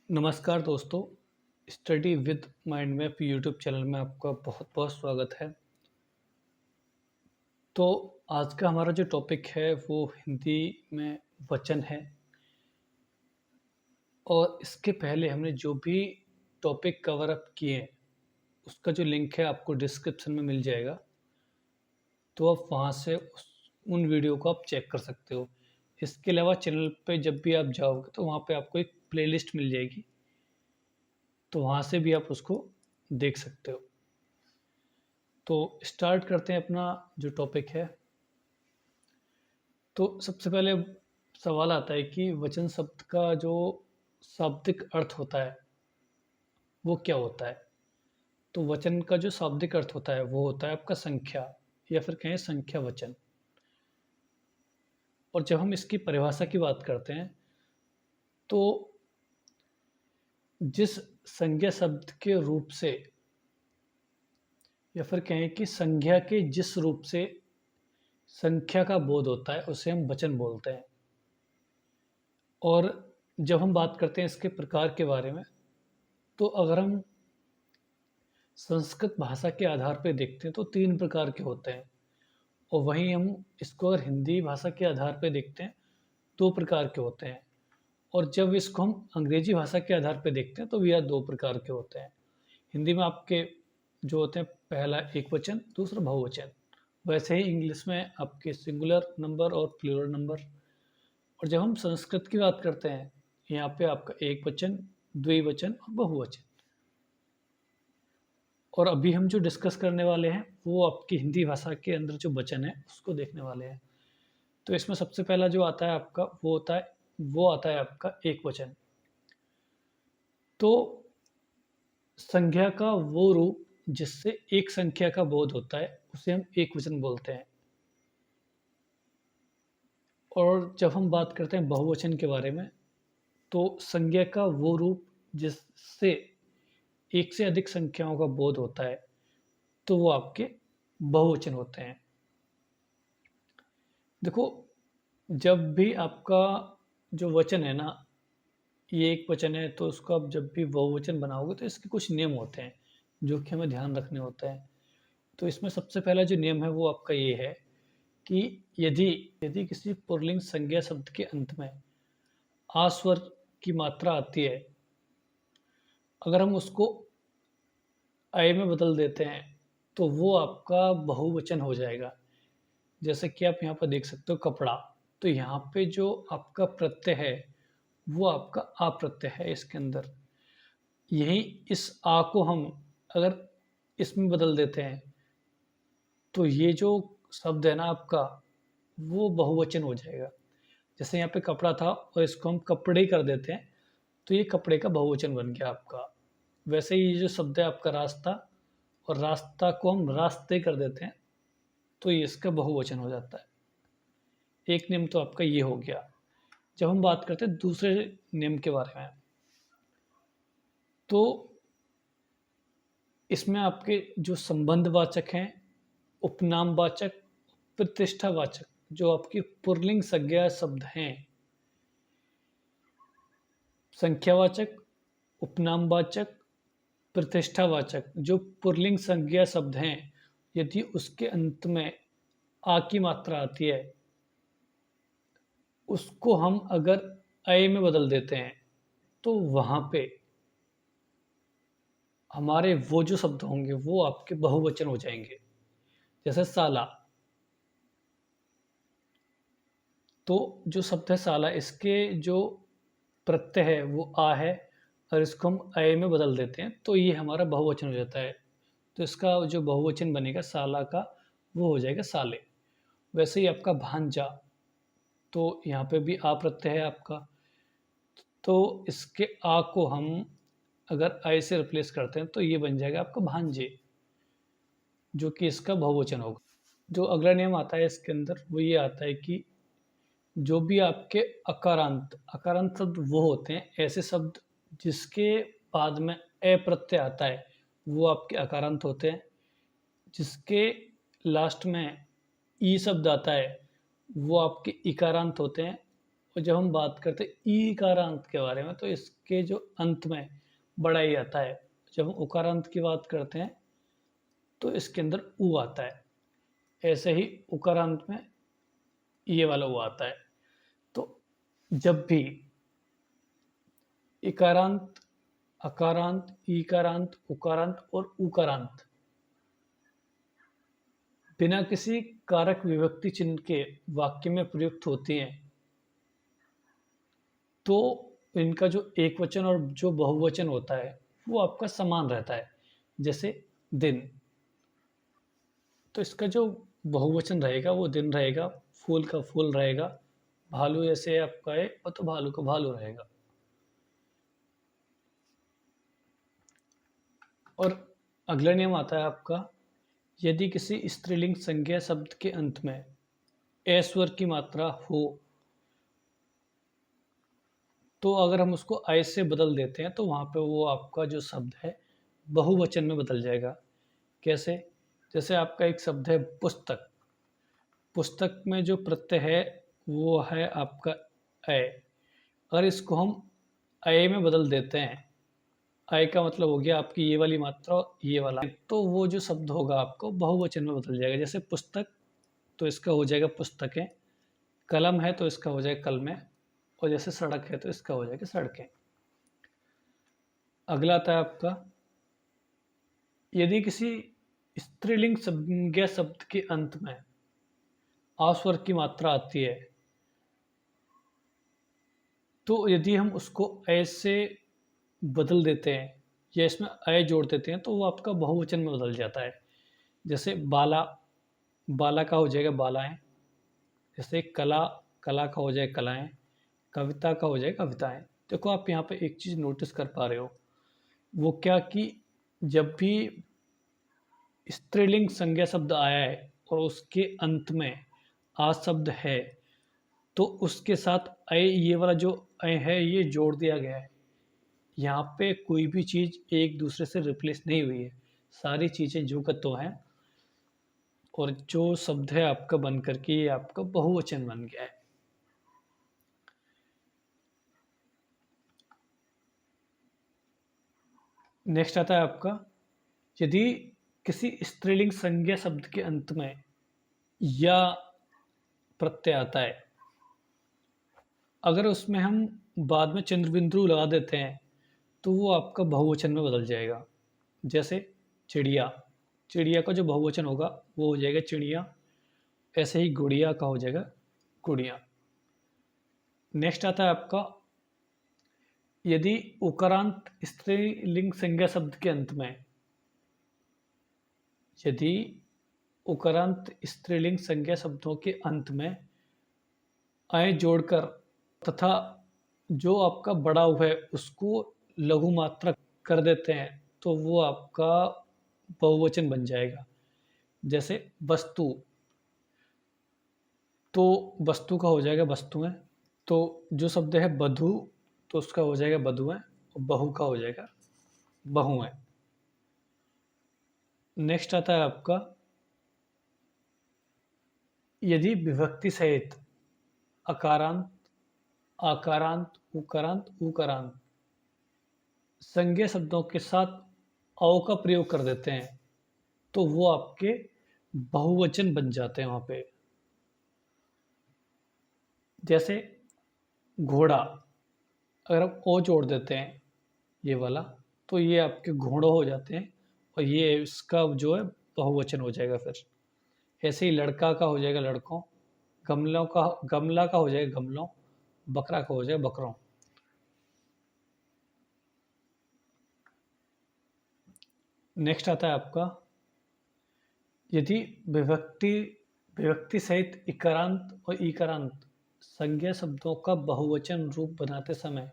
नमस्कार दोस्तों, study with mind map YouTube channel में आपका बहुत बहुत स्वागत है। तो आज का हमारा जो टॉपिक है वो हिंदी में वचन है। और इसके पहले हमने जो भी टॉपिक कवर अप किए हैं उसका जो लिंक है आपको डिस्क्रिप्शन में मिल जाएगा। तो आप वहाँ से उन वीडियो को आप चेक कर सकते हो। इसके अलावा चैनल पे जब भी आप जाओगे तो वहाँ पे आपको एक प्लेलिस्ट मिल जाएगी, तो वहाँ से भी आप उसको देख सकते हो। तो स्टार्ट करते हैं अपना जो टॉपिक है। तो सबसे पहले सवाल आता है कि वचन शब्द का जो शाब्दिक अर्थ होता है वो क्या होता है। तो वचन का जो शाब्दिक अर्थ होता है वो होता है आपका संख्या, या फिर कहें संख्या वचन। और जब हम इसकी परिभाषा की बात करते हैं तो जिस संज्ञा शब्द के रूप से, या फिर कहें कि संज्ञा के जिस रूप से संख्या का बोध होता है उसे हम वचन बोलते हैं। और जब हम बात करते हैं इसके प्रकार के बारे में, तो अगर हम संस्कृत भाषा के आधार पर देखते हैं तो 3 प्रकार के होते हैं। और वहीं हम इसको अगर हिंदी भाषा के आधार पर देखते हैं 2 प्रकार के होते हैं। और जब इसको हम अंग्रेजी भाषा के आधार पर देखते हैं तो भी यह 2 प्रकार के होते हैं। हिंदी में आपके जो होते हैं, पहला एकवचन, दूसरा बहुवचन। वैसे ही इंग्लिश में आपके सिंगुलर नंबर और प्लूरल नंबर। और जब हम संस्कृत की बात करते हैं, यहाँ पे आपका एकवचन, द्विवचन और बहुवचन। और अभी हम जो डिस्कस करने वाले हैं वो आपकी हिंदी भाषा के अंदर जो वचन है उसको देखने वाले हैं। तो इसमें सबसे पहला जो आता है आपका वो आता है आपका एकवचन। तो संख्या का वो रूप जिससे एक संख्या का बोध होता है उसे हम एकवचन बोलते हैं। और जब हम बात करते हैं बहुवचन के बारे में, तो संज्ञा का वो रूप जिससे एक से अधिक संख्याओं का बोध होता है तो वो आपके बहुवचन होते हैं। देखो, जब भी आपका जो वचन है ना, ये एक वचन है, तो उसको आप जब भी बहुवचन बनाओगे तो इसके कुछ नियम होते हैं जो कि हमें ध्यान रखने होते हैं। तो इसमें सबसे पहला जो नियम है वो आपका ये है कि यदि यदि किसी पुल्लिंग संज्ञा शब्द के अंत में आ स्वर की मात्रा आती है, अगर हम उसको अय में बदल देते हैं तो वो आपका बहुवचन हो जाएगा। जैसे कि आप यहाँ पर देख सकते हो कपड़ा, तो यहाँ पे जो आपका प्रत्यय है वो आपका आ प्रत्यय है इसके अंदर। यही इस आ को हम अगर इसमें बदल देते हैं तो ये जो शब्द है ना आपका, वो बहुवचन हो जाएगा। जैसे यहाँ पे कपड़ा था और इसको हम कपड़े कर देते हैं तो ये कपड़े का बहुवचन बन गया आपका। वैसे ही ये जो शब्द है आपका रास्ता, और रास्ता को हम रास्ते कर देते हैं तो ये इसका बहुवचन हो जाता है। एक नियम तो आपका ये हो गया। जब हम बात करते हैं दूसरे नियम के बारे में, तो इसमें आपके जो संबंधवाचक हैं, उपनामवाचक, प्रतिष्ठावाचक, जो आपकी पुल्लिंग संज्ञा शब्द हैं, संख्यावाचक, उपनामवाचक, प्रतिष्ठावाचक, जो पुल्लिंग संज्ञा शब्द हैं, यदि उसके अंत में आ की मात्रा आती है, उसको हम अगर अय में बदल देते हैं तो वहाँ पे हमारे वो जो शब्द होंगे वो आपके बहुवचन हो जाएंगे। जैसे साला, तो जो शब्द है साला, इसके जो प्रत्यय है वो आ है, और इसको हम अय में बदल देते हैं तो ये हमारा बहुवचन हो जाता है। तो इसका जो बहुवचन बनेगा साला का, वो हो जाएगा साले। वैसे ही आपका भांजा, तो यहाँ पे भी आ प्रत्यय है आपका, तो इसके आ को हम अगर अय से रिप्लेस करते हैं तो ये बन जाएगा आपका भांजे, जो कि इसका बहुवचन होगा। जो अगला नियम आता है इसके अंदर वो ये आता है कि जो भी आपके अकारांत शब्द वो होते हैं, ऐसे शब्द जिसके बाद में ए प्रत्यय आता है वो आपके अकारांत होते हैं। जिसके लास्ट में ई शब्द आता है वो आपके इकारांत होते हैं। और जब हम बात करते हैं ईकारांत के बारे में, तो इसके जो अंत में बड़ा ई आता है। जब हम उकारांत की बात करते हैं तो इसके अंदर ऊ आता है। ऐसे ही उकारांत में ये वाला ऊ आता है। तो जब भी इकारांत, अकारांत, ईकारांत, उकारांत और उकारांत बिना किसी कारक विभक्ति चिन्ह के वाक्य में प्रयुक्त होती हैं, तो इनका जो एक वचन और जो बहुवचन होता है वो आपका समान रहता है। जैसे दिन, तो इसका जो बहुवचन रहेगा वो दिन रहेगा, फूल का फूल रहेगा, भालू ऐसे आपका है और तो भालू का भालू रहेगा। और अगला नियम आता है आपका, यदि किसी स्त्रीलिंग संज्ञा शब्द के अंत में ए स्वर की मात्रा हो, तो अगर हम उसको आय से बदल देते हैं तो वहाँ पे वो आपका जो शब्द है बहुवचन में बदल जाएगा। कैसे? जैसे आपका एक शब्द है पुस्तक, पुस्तक में जो प्रत्यय है वो है आपका अय। अगर इसको हम अय में बदल देते हैं, अय का मतलब हो गया आपकी ये वाली मात्रा और ये वाला, तो वो जो शब्द होगा आपको बहुवचन में बदल जाएगा। जैसे पुस्तक, तो इसका हो जाएगा पुस्तकें, कलम है तो इसका हो जाएगा कलमें, और जैसे सड़क है तो इसका हो जाएगा सड़कें। अगला आता है आपका, यदि किसी स्त्रीलिंग संज्ञा शब्द के अंत में आ स्वर की मात्रा आती है, तो यदि हम उसको अय से बदल देते हैं या इसमें अय जोड़ देते हैं तो वो आपका बहुवचन में बदल जाता है। जैसे बाला, बाला का हो जाएगा बालाएं। जैसे कला, कला का हो जाएगा कलाएं। कविता का हो जाएगा कविताएं। देखो आप यहाँ पे एक चीज़ नोटिस कर पा रहे हो, वो क्या कि जब भी स्त्रीलिंग संज्ञा शब्द आया है और उसके अंत में आ शब्द है, तो उसके साथ अय, ये वाला जो अय है ये जोड़ दिया गया है। यहाँ पे कोई भी चीज़ एक दूसरे से रिप्लेस नहीं हुई है, सारी चीज़ें जो का तो हैं, और जो शब्द है आपका बन करके ये आपका बहुवचन बन गया है। नेक्स्ट आता है आपका, यदि किसी स्त्रीलिंग संज्ञा शब्द के अंत में या प्रत्यय आता है, अगर उसमें हम बाद में चंद्र बिंदु लगा देते हैं तो वो आपका बहुवचन में बदल जाएगा। जैसे चिड़िया, चिड़िया का जो बहुवचन होगा वो हो जाएगा चिड़िया। ऐसे ही गुड़िया का हो जाएगा गुड़िया। नेक्स्ट आता है आपका, यदि उकारांत स्त्रीलिंग संज्ञा शब्द के अंत में, यदि उकारांत स्त्रीलिंग संज्ञा शब्दों के अंत में अय जोड़कर तथा जो आपका बड़ा हुआ है उसको लघु मात्रा कर देते हैं तो वो आपका बहुवचन बन जाएगा। जैसे वस्तु, तो वस्तु का हो जाएगा वस्तुएं। तो जो शब्द है बधू, तो उसका हो जाएगा बधुएं, और बहू का हो जाएगा बहुएं। नेक्स्ट आता है आपका, यदि विभक्ति सहित अकारांत, आकारांत, उकारांत, उकारांत संज्ञा शब्दों के साथ औ का प्रयोग कर देते हैं तो वो आपके बहुवचन बन जाते हैं वहां पे। जैसे घोड़ा, अगर हम ओ जोड़ देते हैं ये वाला, तो ये आपके घोड़ों हो जाते हैं, और ये इसका जो है बहुवचन हो जाएगा। फिर ऐसे ही लड़का का हो जाएगा लड़कों, गमलों का, गमला का हो जाएगा गमलों, बकरा का हो जाएगा बकरों। नेक्स्ट आता है आपका, यदि विभक्ति विभक्ति सहित इकारांत और ईकारांत संज्ञा शब्दों का बहुवचन रूप बनाते समय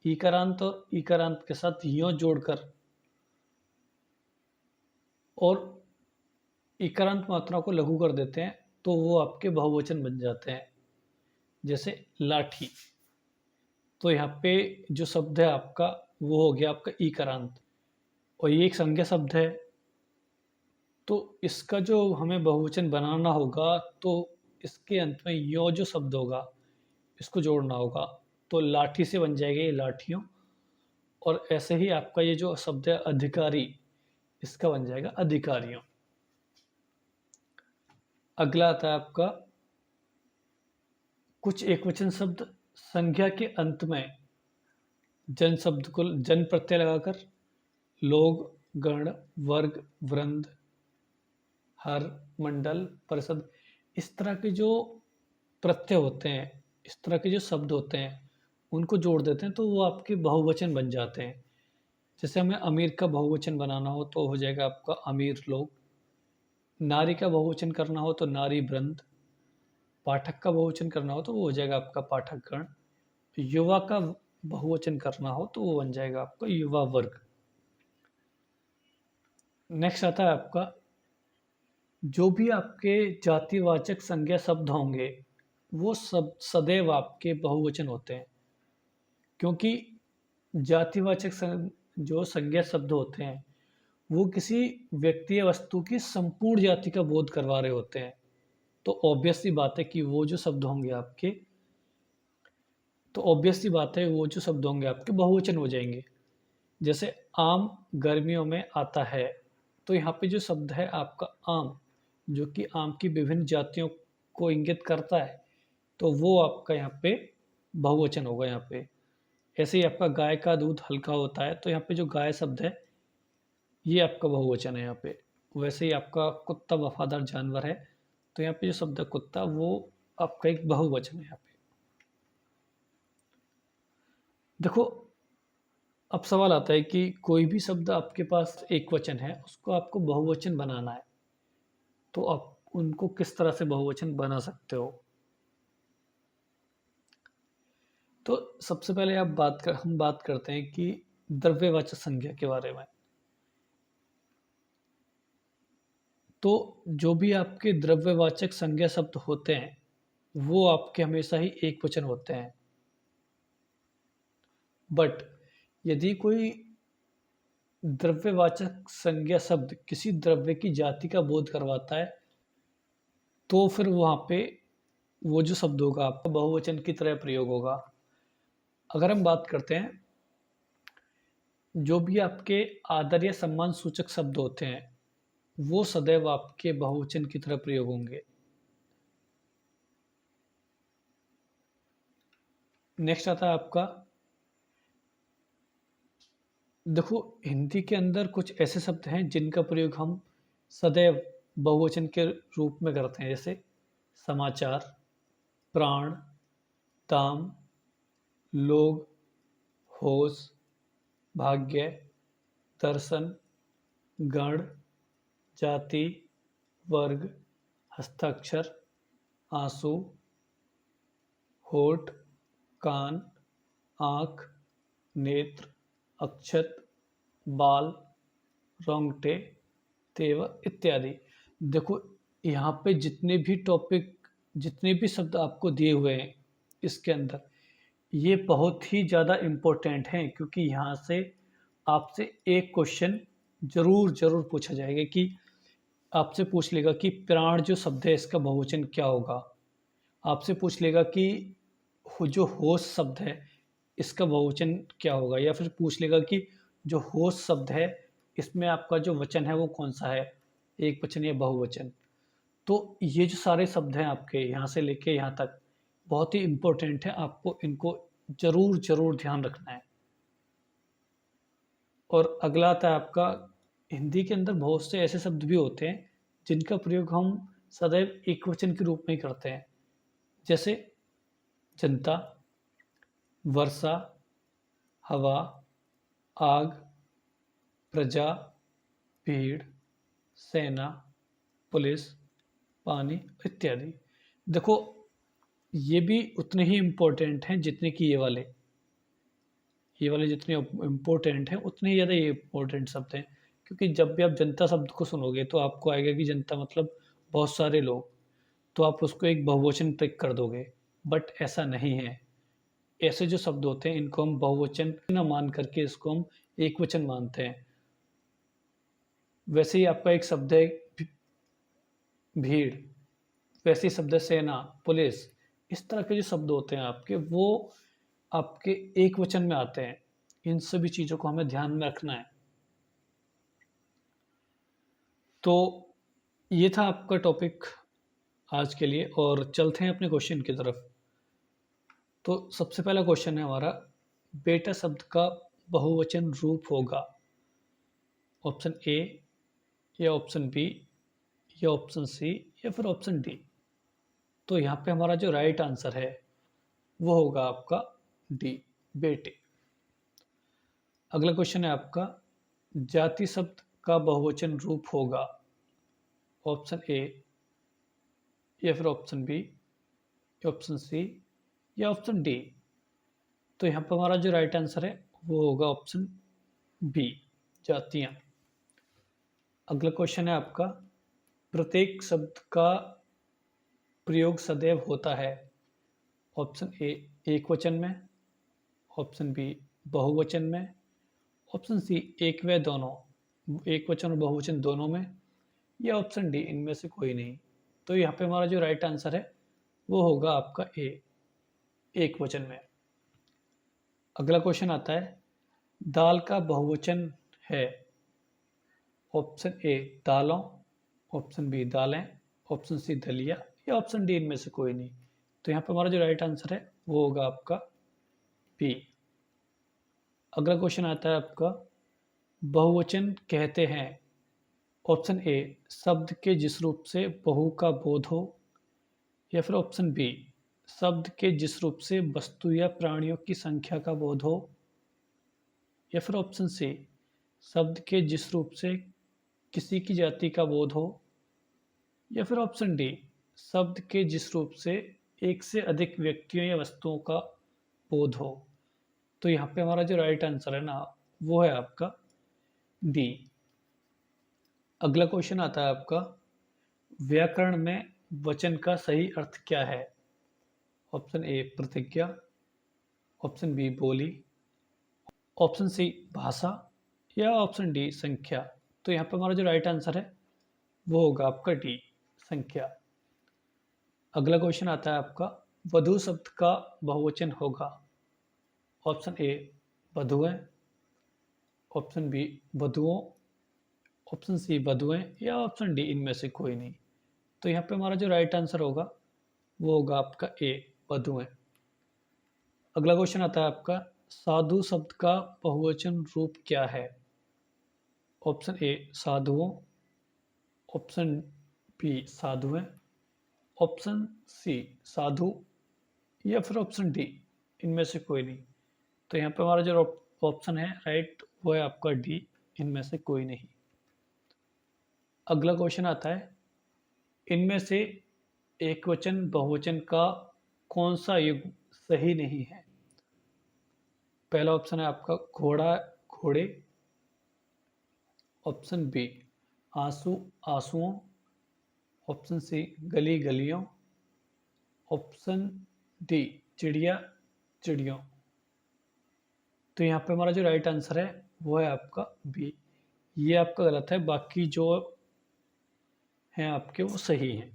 ईकारांत और ईकारांत के साथ यों जोड़कर और इकारांत मात्राओं को लघु कर देते हैं तो वो आपके बहुवचन बन जाते हैं। जैसे लाठी, तो यहाँ पे जो शब्द है आपका वो हो गया आपका ईकारांत, और ये एक संज्ञा शब्द है, तो इसका जो हमें बहुवचन बनाना होगा तो इसके अंत में यो जो शब्द होगा इसको जोड़ना होगा, तो लाठी से बन जाएगी ये लाठियों। और ऐसे ही आपका ये जो शब्द है अधिकारी, इसका बन जाएगा अधिकारियों। अगला आता है आपका कुछ एकवचन शब्द संज्ञा के अंत में जन शब्द को जन प्रत्यय लगाकर लोग, गण, वर्ग, वृंद, हर, मंडल, परिषद, इस तरह के जो प्रत्यय होते हैं, इस तरह के जो शब्द होते हैं, उनको जोड़ देते हैं तो वो आपके बहुवचन बन जाते हैं। जैसे हमें अमीर का बहुवचन बनाना हो तो हो जाएगा आपका अमीर लोग। नारी का बहुवचन करना हो तो नारी वृंद। पाठक का बहुवचन करना हो तो वो हो जाएगा आपका पाठकगण। युवा का बहुवचन करना हो तो वो बन जाएगा आपका युवा वर्ग। नेक्स्ट आता है आपका जो भी आपके जातिवाचक संज्ञा शब्द होंगे वो सब सदैव आपके बहुवचन होते हैं, क्योंकि जातिवाचक जो संज्ञा शब्द होते हैं वो किसी व्यक्ति या वस्तु की संपूर्ण जाति का बोध करवा रहे होते हैं। तो ऑब्वियसली बात है कि वो जो शब्द होंगे आपके वो जो शब्द होंगे आपके बहुवचन हो जाएंगे। जैसे आम गर्मियों में आता है, तो यहाँ पे जो शब्द है आपका आम, जो कि आम की विभिन्न जातियों को इंगित करता है, तो वो आपका यहाँ पे बहुवचन होगा यहाँ पे। ऐसे ही आपका गाय का दूध हल्का होता है, तो यहाँ पे जो गाय शब्द है ये आपका बहुवचन है यहाँ पे। वैसे ही आपका कुत्ता वफादार जानवर है, तो यहाँ पे जो शब्द है कुत्ता वो आपका एक बहुवचन है यहाँ पे। देखो अब सवाल आता है कि कोई भी शब्द आपके पास एक वचन है, उसको आपको बहुवचन बनाना है, तो आप उनको किस तरह से बहुवचन बना सकते हो। तो सबसे पहले हम बात करते हैं कि द्रव्यवाचक संज्ञा के बारे में। तो जो भी आपके द्रव्यवाचक संज्ञा शब्द होते हैं वो आपके हमेशा ही एक वचन होते हैं। बट यदि कोई द्रव्यवाचक संज्ञा शब्द किसी द्रव्य की जाति का बोध करवाता है, तो फिर वहाँ पे वो जो शब्द होगा आपका बहुवचन की तरह प्रयोग होगा। अगर हम बात करते हैं जो भी आपके आदर या सम्मान सूचक शब्द होते हैं वो सदैव आपके बहुवचन की तरह प्रयोग होंगे। नेक्स्ट आता है आपका, देखो हिंदी के अंदर कुछ ऐसे शब्द हैं जिनका प्रयोग हम सदैव बहुवचन के रूप में करते हैं, जैसे समाचार, प्राण, दाम, लोग, होश, भाग्य, दर्शन, गण, जाति, वर्ग, हस्ताक्षर, आंसू, होठ, कान, आँख, नेत्र, अक्षत, बाल, रोंगटे, तेवर इत्यादि। देखो यहाँ पे जितने भी शब्द आपको दिए हुए हैं इसके अंदर, ये बहुत ही ज़्यादा इम्पोर्टेंट हैं, क्योंकि यहाँ से आपसे एक क्वेश्चन ज़रूर पूछा जाएगा कि आपसे पूछ लेगा कि प्राण जो शब्द है इसका बहुवचन क्या होगा। आपसे पूछ लेगा कि जो होश शब्द है इसका बहुवचन क्या होगा, या फिर पूछ लेगा कि जो होश शब्द है इसमें आपका जो वचन है वो कौन सा है, एक वचन या बहुवचन। तो ये जो सारे शब्द हैं आपके यहाँ से लेके यहाँ तक बहुत ही इम्पोर्टेंट है, आपको इनको ज़रूर ध्यान रखना है। और अगला आता है आपका, हिंदी के अंदर बहुत से ऐसे शब्द भी होते हैं जिनका प्रयोग हम सदैव एक वचन के रूप में ही करते हैं, जैसे जनता, वर्षा, हवा, आग, प्रजा, भीड़, सेना, पुलिस, पानी इत्यादि। देखो ये भी उतने ही इम्पोर्टेंट हैं जितने कि ये वाले जितने इम्पोर्टेंट हैं उतने ही ज़्यादा ये इम्पोर्टेंट शब्द हैं, क्योंकि जब भी आप जनता शब्द को सुनोगे तो आपको आएगा कि जनता मतलब बहुत सारे लोग, तो आप उसको एक बहुवचन टिक कर दोगे, बट ऐसा नहीं है। ऐसे जो शब्द होते हैं इनको हम बहुवचन न मान करके इसको हम एक वचन मानते हैं। वैसे ही आपका एक शब्द है भीड़, वैसे ही शब्द है सेना, पुलिस, इस तरह के जो शब्द होते हैं आपके, वो आपके एक वचन में आते हैं। इन सभी चीज़ों को हमें ध्यान में रखना है। तो ये था आपका टॉपिक आज के लिए, और चलते हैं अपने क्वेश्चन की तरफ। तो सबसे पहला क्वेश्चन है हमारा, बेटा शब्द का बहुवचन रूप होगा ऑप्शन ए या ऑप्शन बी या ऑप्शन सी या फिर ऑप्शन डी। तो यहाँ पे हमारा जो राइट आंसर है वो होगा आपका डी, बेटे। अगला क्वेश्चन है आपका, जाति शब्द का बहुवचन रूप होगा ऑप्शन ए या फिर ऑप्शन बी या ऑप्शन सी या ऑप्शन डी। तो यहाँ पर हमारा जो राइट आंसर है वो होगा ऑप्शन बी, जातियाँ। अगला क्वेश्चन है आपका, प्रत्येक शब्द का प्रयोग सदैव होता है ऑप्शन ए एक वचन में, ऑप्शन बी बहुवचन में, ऑप्शन सी एक व दोनों, एक वचन और बहुवचन दोनों में, या ऑप्शन डी इनमें से कोई नहीं। तो यहाँ पे हमारा जो राइट आंसर है वो होगा आपका ए, एक वचन में। अगला क्वेश्चन आता है, दाल का बहुवचन है ऑप्शन ए दालों, ऑप्शन बी दालें, ऑप्शन सी दलिया, या ऑप्शन डी इनमें से कोई नहीं। तो यहाँ पे हमारा जो राइट आंसर है वो होगा आपका बी। अगला क्वेश्चन आता है आपका, बहुवचन कहते हैं ऑप्शन ए शब्द के जिस रूप से बहु का बोध हो, या फिर ऑप्शन बी शब्द के जिस रूप से वस्तु या प्राणियों की संख्या का बोध हो, या फिर ऑप्शन सी शब्द के जिस रूप से किसी की जाति का बोध हो, या फिर ऑप्शन डी शब्द के जिस रूप से एक से अधिक व्यक्तियों या वस्तुओं का बोध हो। तो यहाँ पे हमारा जो राइट आंसर है ना वो है आपका डी। अगला क्वेश्चन आता है आपका, व्याकरण में वचन का सही अर्थ क्या है ऑप्शन ए प्रतिज्ञा, ऑप्शन बी बोली, ऑप्शन सी भाषा, या ऑप्शन डी संख्या। तो यहाँ पे हमारा जो राइट आंसर है वो होगा आपका डी, संख्या। अगला क्वेश्चन आता है आपका, वधु शब्द का बहुवचन होगा ऑप्शन ए वधुएं, ऑप्शन बी वधुओं, ऑप्शन सी वधुएं, या ऑप्शन डी इनमें से कोई नहीं। तो यहाँ पे हमारा जो राइट आंसर होगा वो होगा आपका ए वधुएं। अगला क्वेश्चन आता है आपका, साधु शब्द का बहुवचन रूप क्या है ऑप्शन ए साधुओं, ऑप्शन बी साधुएं, ऑप्शन सी साधु, या फिर ऑप्शन डी इनमें से कोई नहीं। तो यहाँ पे हमारा जो ऑप्शन है राइट वो है आपका डी, इनमें से कोई नहीं। अगला क्वेश्चन आता है, इनमें से एक वचन बहुवचन का कौन सा युग सही नहीं है। पहला ऑप्शन है आपका घोड़ा घोड़े, ऑप्शन बी आंसू आंसुओं, ऑप्शन सी गली गलियों, ऑप्शन डी चिड़िया चिड़ियों। तो यहाँ पे हमारा जो राइट आंसर है वो है आपका बी, ये आपका गलत है, बाकी जो हैं आपके वो सही हैं।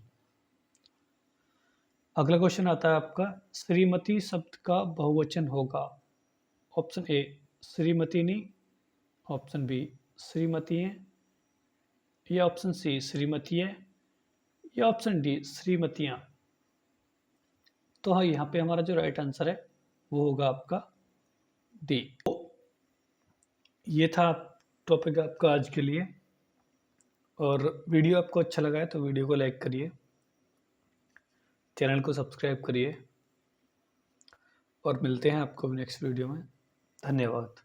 अगला क्वेश्चन आता है आपका, श्रीमती शब्द का बहुवचन होगा ऑप्शन ए श्रीमतीनी, ऑप्शन बी श्रीमती है, या ऑप्शन सी श्रीमती है, या ऑप्शन डी श्रीमतियाँ। तो हाँ यहाँ पे हमारा जो राइट आंसर है वो होगा आपका डी। तो ये था टॉपिक आपका आज के लिए, और वीडियो आपको अच्छा लगा है तो वीडियो को लाइक करिए, चैनल को सब्सक्राइब करिए, और मिलते हैं आपको नेक्स्ट वीडियो में। धन्यवाद।